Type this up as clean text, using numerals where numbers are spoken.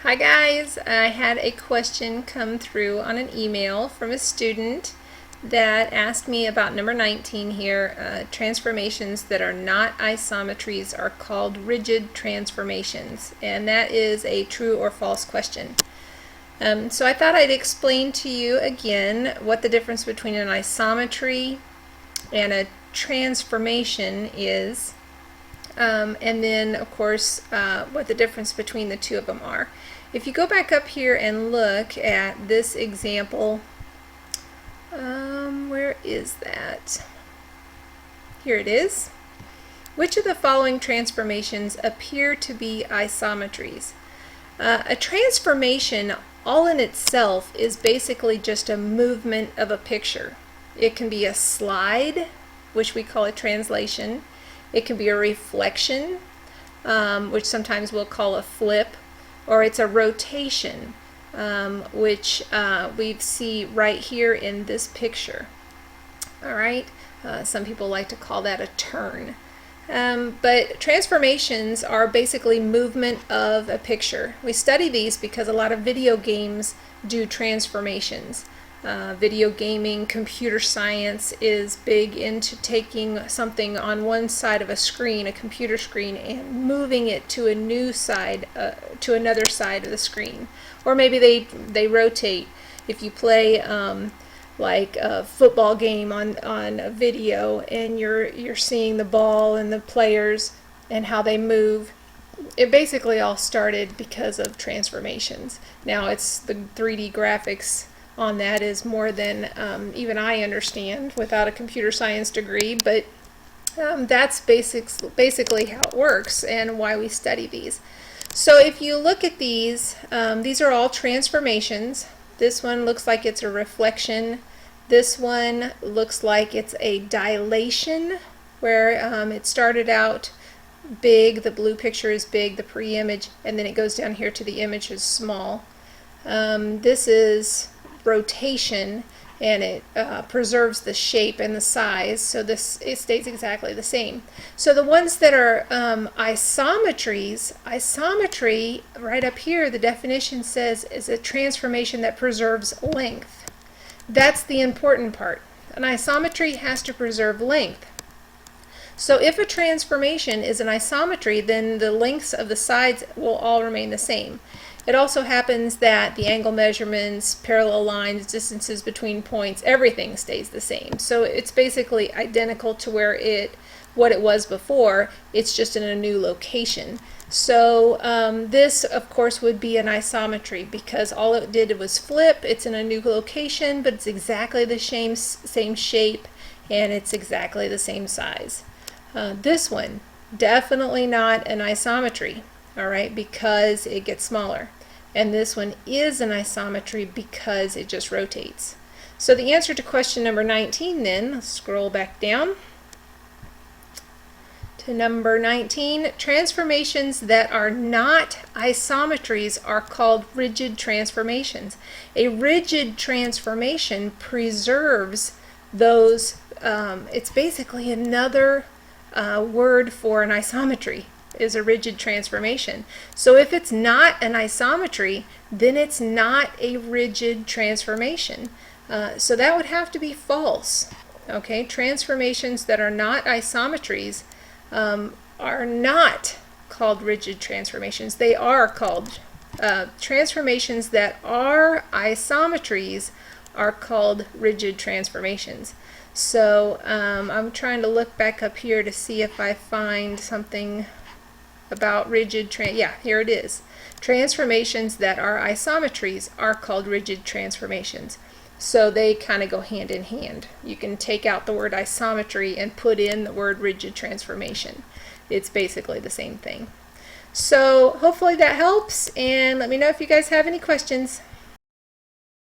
Hi guys, I had a question come through on an email from a student that asked me about number 19 here. Transformations that are not isometries are called rigid transformations, and that is a true or false question. So I thought I'd explain to you again what the difference between an isometry and a transformation is. And then of course what the difference between the two of them are. If you go back up here and look at this example, where is that? Here it is. Which of the following transformations appear to be isometries? A transformation all in itself is basically just a movement of a picture. It can be a slide, which we call a translation. It can be a reflection, which sometimes we'll call a flip, or it's a rotation, which we see right here in this picture. All right, some people like to call that a turn. But transformations are basically movement of a picture. We study these because a lot of video games do transformations. Video gaming, computer science is big into taking something on one side of a screen, a computer screen, and moving it to a new side, to another side of the screen. Or maybe they rotate. If you play like a football game on a video, and you're seeing the ball and the players and how they move. It basically all started because of transformations. Now it's the 3D graphics on that is more than even I understand without a computer science degree, but that's basically how it works and why we study these. So if you look at these are all transformations. This one looks like it's a reflection. This one looks like it's a dilation, where it started out big, the blue picture is big, the pre-image, and then it goes down here to the image is small. This is rotation, and it preserves the shape and the size, so it stays exactly the same. So the ones that are isometries, isometry right up here, the definition says is a transformation that preserves length. That's the important part. An isometry has to preserve length. So if a transformation is an isometry, then the lengths of the sides will all remain the same. It also happens that the angle measurements, parallel lines, distances between points, everything stays the same. So it's basically identical to what it was before. It's just in a new location. So this, of course, would be an isometry because all it did was flip. It's in a new location, but it's exactly the same shape, and it's exactly the same size. This one, definitely not an isometry, all right, because it gets smaller. And this one is an isometry because it just rotates. So the answer to question number 19 then, let's scroll back down to number 19. Transformations that are not isometries are called rigid transformations. A rigid transformation preserves those, it's basically another word for an isometry. Is a rigid transformation. So if it's not an isometry, then it's not a rigid transformation. So that would have to be false. Okay, transformations that are not isometries are not called rigid transformations. They are called transformations that are isometries are called rigid transformations. So I'm trying to look back up here to see if I find something about rigid yeah, here it is. Transformations that are isometries are called rigid transformations. So they kind of go hand in hand. You can take out the word isometry and put in the word rigid transformation. It's basically the same thing. So hopefully that helps, and let me know if you guys have any questions.